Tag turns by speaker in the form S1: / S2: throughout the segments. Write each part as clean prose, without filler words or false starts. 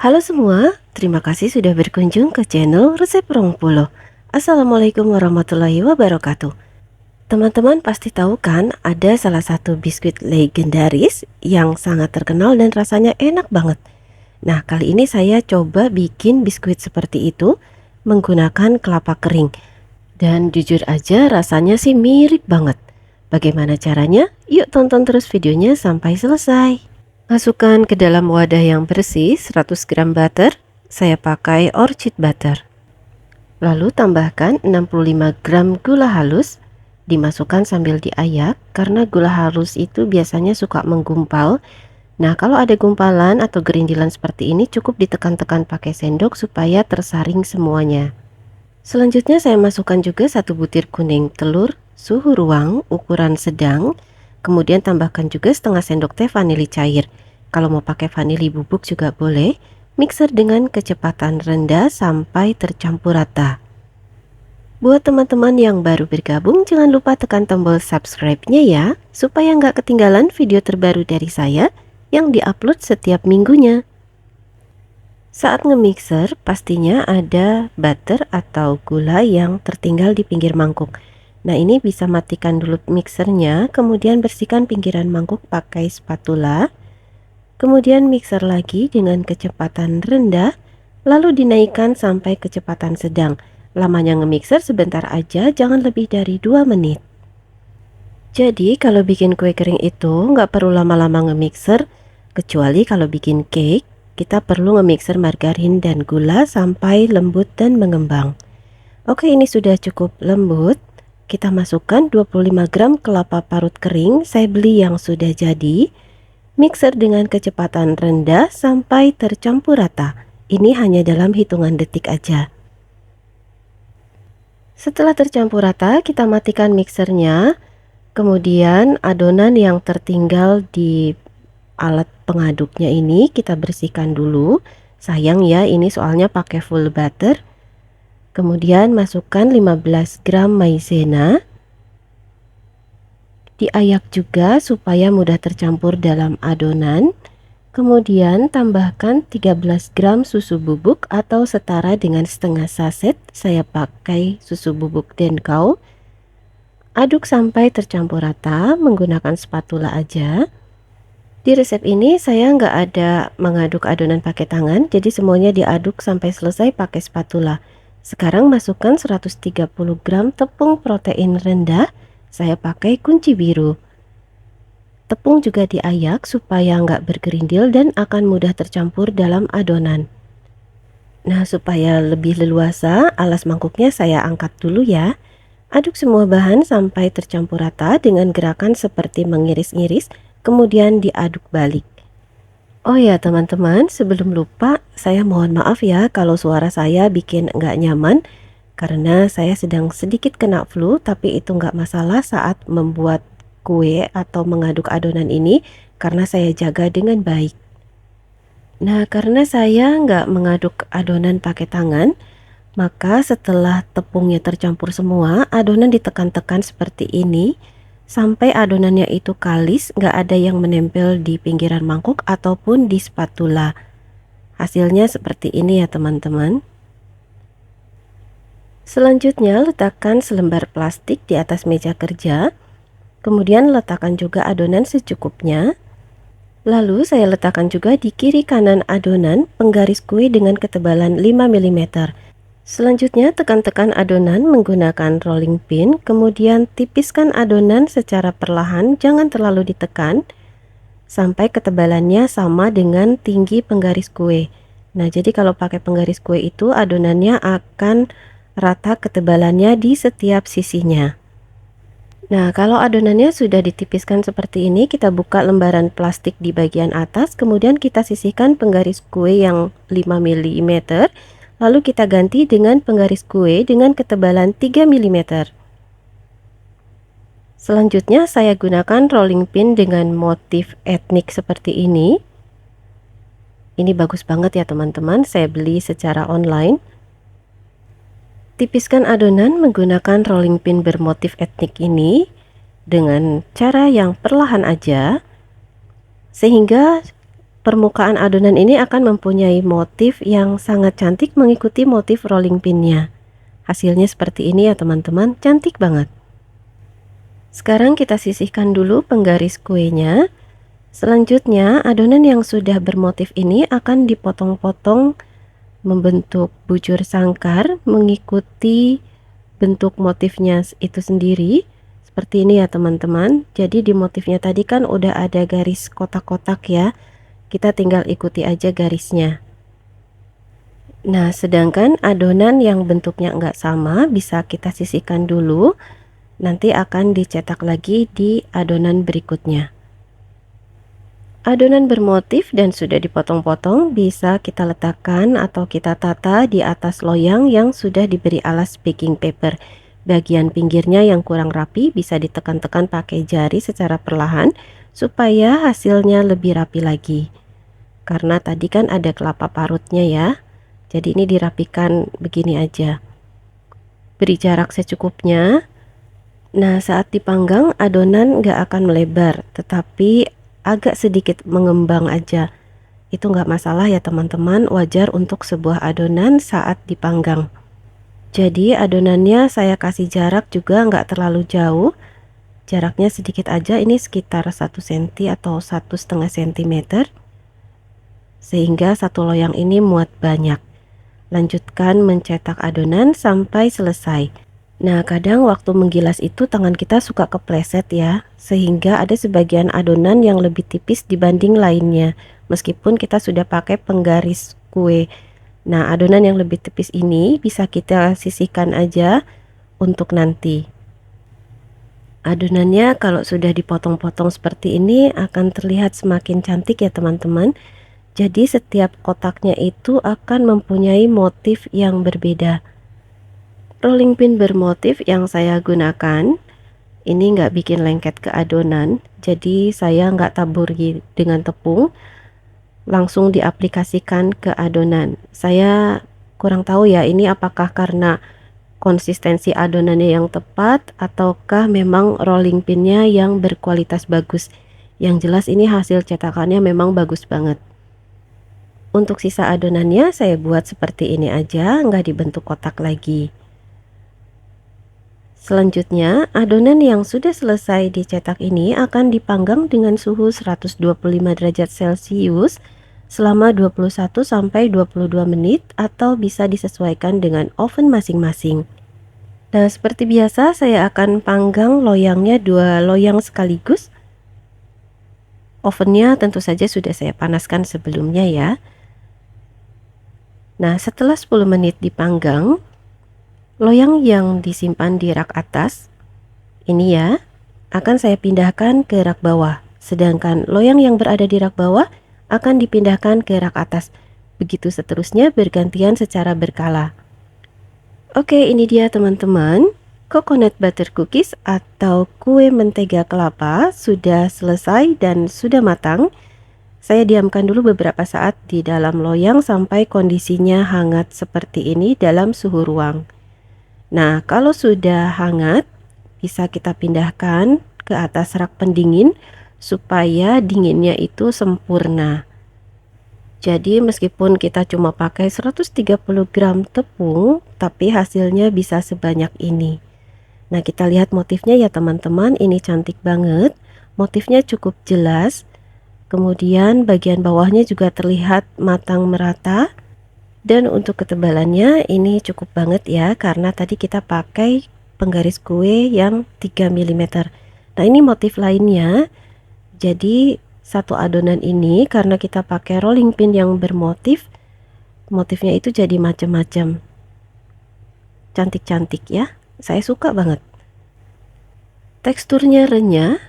S1: Halo semua, terima kasih sudah berkunjung ke channel Resep Rong Puluh. Assalamualaikum warahmatullahi wabarakatuh. Teman-teman pasti tahu kan, ada salah satu biskuit legendaris yang sangat terkenal dan rasanya enak banget. Nah, kali ini saya coba bikin biskuit seperti itu menggunakan kelapa kering. Dan jujur aja rasanya sih mirip banget. Bagaimana caranya? Yuk tonton terus videonya sampai selesai. Masukkan ke dalam wadah yang bersih 100 gram butter, saya pakai orchid butter. Lalu tambahkan 65 gram gula halus, dimasukkan sambil diayak karena gula halus itu biasanya suka menggumpal. Nah, kalau ada gumpalan atau gerindilan seperti ini cukup ditekan-tekan pakai sendok supaya tersaring semuanya. Selanjutnya saya masukkan juga 1 butir kuning telur suhu ruang ukuran sedang. Kemudian tambahkan juga setengah sendok teh vanili cair. Kalau mau pakai vanili bubuk juga boleh. Mixer dengan kecepatan rendah sampai tercampur rata. Buat teman-teman yang baru bergabung, jangan lupa tekan tombol subscribe-nya ya, supaya nggak ketinggalan video terbaru dari saya yang diupload setiap minggunya. Saat nge-mixer, pastinya ada butter atau gula yang tertinggal di pinggir mangkuk. Nah, ini bisa matikan dulu mixernya, kemudian bersihkan pinggiran mangkuk pakai spatula. Kemudian mixer lagi dengan kecepatan rendah, lalu dinaikkan sampai kecepatan sedang. Lamanya nge-mixer sebentar aja, jangan lebih dari 2 menit. Jadi kalau bikin kue kering itu nggak perlu lama-lama nge-mixer, kecuali kalau bikin cake, kita perlu nge-mixer margarin dan gula sampai lembut dan mengembang. Oke, ini sudah cukup lembut. Kita masukkan 25 gram kelapa parut kering, saya beli yang sudah jadi. Mixer dengan kecepatan rendah sampai tercampur rata. Ini hanya dalam hitungan detik aja. Setelah tercampur rata, kita matikan mixernya. Kemudian adonan yang tertinggal di alat pengaduknya ini kita bersihkan dulu. Sayang ya, ini soalnya pakai full butter. Kemudian masukkan 15 gram maizena. Diayak juga supaya mudah tercampur dalam adonan. Kemudian tambahkan 13 gram susu bubuk atau setara dengan setengah saset. Saya pakai susu bubuk Denkau. Aduk sampai tercampur rata menggunakan spatula aja. Di resep ini saya nggak ada mengaduk adonan pakai tangan, jadi semuanya diaduk sampai selesai pakai spatula. Sekarang masukkan 130 gram tepung protein rendah, saya pakai kunci biru. Tepung juga diayak supaya nggak bergerindil dan akan mudah tercampur dalam adonan. Nah, supaya lebih leluasa, alas mangkuknya saya angkat dulu ya. Aduk semua bahan sampai tercampur rata dengan gerakan seperti mengiris-iris, kemudian diaduk balik. Oh ya teman-teman, sebelum lupa, saya mohon maaf ya kalau suara saya bikin nggak nyaman, karena saya sedang sedikit kena flu, tapi itu nggak masalah saat membuat kue atau mengaduk adonan ini, karena saya jaga dengan baik. Nah, karena saya nggak mengaduk adonan pakai tangan, maka setelah tepungnya tercampur semua, adonan ditekan-tekan seperti ini sampai adonannya itu kalis, nggak ada yang menempel di pinggiran mangkuk ataupun di spatula. Hasilnya seperti ini ya teman-teman. Selanjutnya letakkan selembar plastik di atas meja kerja. Kemudian letakkan juga adonan secukupnya. Lalu saya letakkan juga di kiri kanan adonan penggaris kue dengan ketebalan 5 mm. Selanjutnya tekan-tekan adonan menggunakan rolling pin, kemudian tipiskan adonan secara perlahan, jangan terlalu ditekan, sampai ketebalannya sama dengan tinggi penggaris kue. Nah, jadi kalau pakai penggaris kue itu adonannya akan rata ketebalannya di setiap sisinya. Nah, kalau adonannya sudah ditipiskan seperti ini, kita buka lembaran plastik di bagian atas, kemudian kita sisihkan penggaris kue yang 5 mm. Lalu kita ganti dengan penggaris kue dengan ketebalan 3 mm. Selanjutnya saya gunakan rolling pin dengan motif etnik seperti ini. Ini bagus banget ya teman-teman, saya beli secara online. Tipiskan adonan menggunakan rolling pin bermotif etnik ini dengan cara yang perlahan aja, sehingga Permukaan adonan ini akan mempunyai motif yang sangat cantik mengikuti motif rolling pinnya. Hasilnya seperti ini ya teman-teman, cantik banget. Sekarang kita sisihkan dulu penggaris kuenya. Selanjutnya adonan yang sudah bermotif ini akan dipotong-potong membentuk bujur sangkar mengikuti bentuk motifnya itu sendiri. Seperti ini ya teman-teman. Jadi di motifnya tadi kan udah ada garis kotak-kotak ya. Kita tinggal ikuti aja garisnya. Nah, sedangkan adonan yang bentuknya enggak sama bisa kita sisihkan dulu. Nanti akan dicetak lagi di adonan berikutnya. Adonan bermotif dan sudah dipotong-potong bisa kita letakkan atau kita tata di atas loyang yang sudah diberi alas baking paper. Bagian pinggirnya yang kurang rapi bisa ditekan-tekan pakai jari secara perlahan supaya hasilnya lebih rapi lagi. Karena tadi kan ada kelapa parutnya ya. Jadi ini dirapikan begini aja. Beri jarak secukupnya. Nah, saat dipanggang adonan nggak akan melebar, tetapi agak sedikit mengembang aja. Itu nggak masalah ya teman-teman, wajar untuk sebuah adonan saat dipanggang. Jadi adonannya saya kasih jarak juga nggak terlalu jauh. Jaraknya sedikit aja, ini sekitar 1 cm atau 1,5 cm. Sehingga satu loyang ini muat banyak. Lanjutkan mencetak adonan sampai selesai. Nah, kadang waktu menggilas itu tangan kita suka kepleset ya, sehingga ada sebagian adonan yang lebih tipis dibanding lainnya, meskipun kita sudah pakai penggaris kue. Nah, adonan yang lebih tipis ini bisa kita sisihkan aja untuk nanti. Adonannya kalau sudah dipotong-potong seperti ini akan terlihat semakin cantik ya teman-teman. Jadi setiap kotaknya itu akan mempunyai motif yang berbeda. Rolling pin bermotif yang saya gunakan ini nggak bikin lengket ke adonan, jadi saya nggak taburi dengan tepung, langsung diaplikasikan ke adonan. Saya kurang tahu ya ini apakah karena konsistensi adonannya yang tepat ataukah memang rolling pinnya yang berkualitas bagus. Yang jelas ini hasil cetakannya memang bagus banget. Untuk sisa adonannya saya buat seperti ini aja, nggak dibentuk kotak lagi. Selanjutnya, adonan yang sudah selesai dicetak ini akan dipanggang dengan suhu 125 derajat Celcius selama 21-22 menit atau bisa disesuaikan dengan oven masing-masing. Nah, seperti biasa saya akan panggang loyangnya 2 loyang sekaligus. Ovennya tentu saja sudah saya panaskan sebelumnya ya. Nah, setelah 10 menit dipanggang, loyang yang disimpan di rak atas ini ya akan saya pindahkan ke rak bawah, sedangkan loyang yang berada di rak bawah akan dipindahkan ke rak atas. Begitu seterusnya bergantian secara berkala. Oke, ini dia teman-teman, coconut butter cookies atau kue mentega kelapa sudah selesai dan sudah matang. Saya diamkan dulu beberapa saat di dalam loyang sampai kondisinya hangat seperti ini dalam suhu ruang. Nah, kalau sudah hangat, bisa kita pindahkan ke atas rak pendingin supaya dinginnya itu sempurna. Jadi meskipun kita cuma pakai 130 gram tepung, tapi hasilnya bisa sebanyak ini. Nah, kita lihat motifnya ya teman-teman, ini cantik banget. Motifnya cukup jelas. Kemudian bagian bawahnya juga terlihat matang merata. Dan untuk ketebalannya ini cukup banget ya, karena tadi kita pakai penggaris kue yang 3 mm. Nah, ini motif lainnya. Jadi satu adonan ini karena kita pakai rolling pin yang bermotif, motifnya itu jadi macam-macam. Cantik-cantik ya. Saya suka banget. Teksturnya renyah,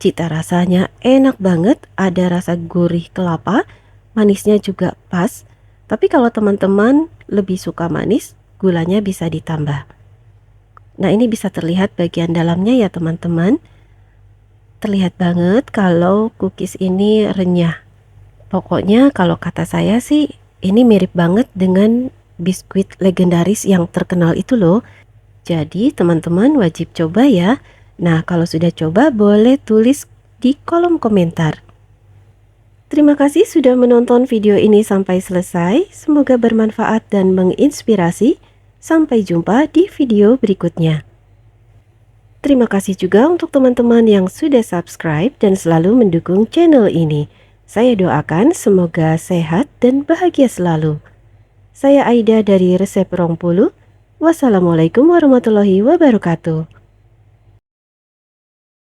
S1: cita rasanya enak banget, ada rasa gurih kelapa, manisnya juga pas. Tapi kalau teman-teman lebih suka manis, gulanya bisa ditambah. Nah, ini bisa terlihat bagian dalamnya ya teman-teman. Terlihat banget kalau cookies ini renyah. Pokoknya kalau kata saya sih, ini mirip banget dengan biskuit legendaris yang terkenal itu loh. Jadi teman-teman wajib coba ya. Nah, kalau sudah coba boleh tulis di kolom komentar. Terima kasih sudah menonton video ini sampai selesai. Semoga bermanfaat dan menginspirasi. Sampai jumpa di video berikutnya. Terima kasih juga untuk teman-teman yang sudah subscribe dan selalu mendukung channel ini. Saya doakan semoga sehat dan bahagia selalu. Saya Aida dari Resep Rongpulu. Wassalamualaikum warahmatullahi wabarakatuh.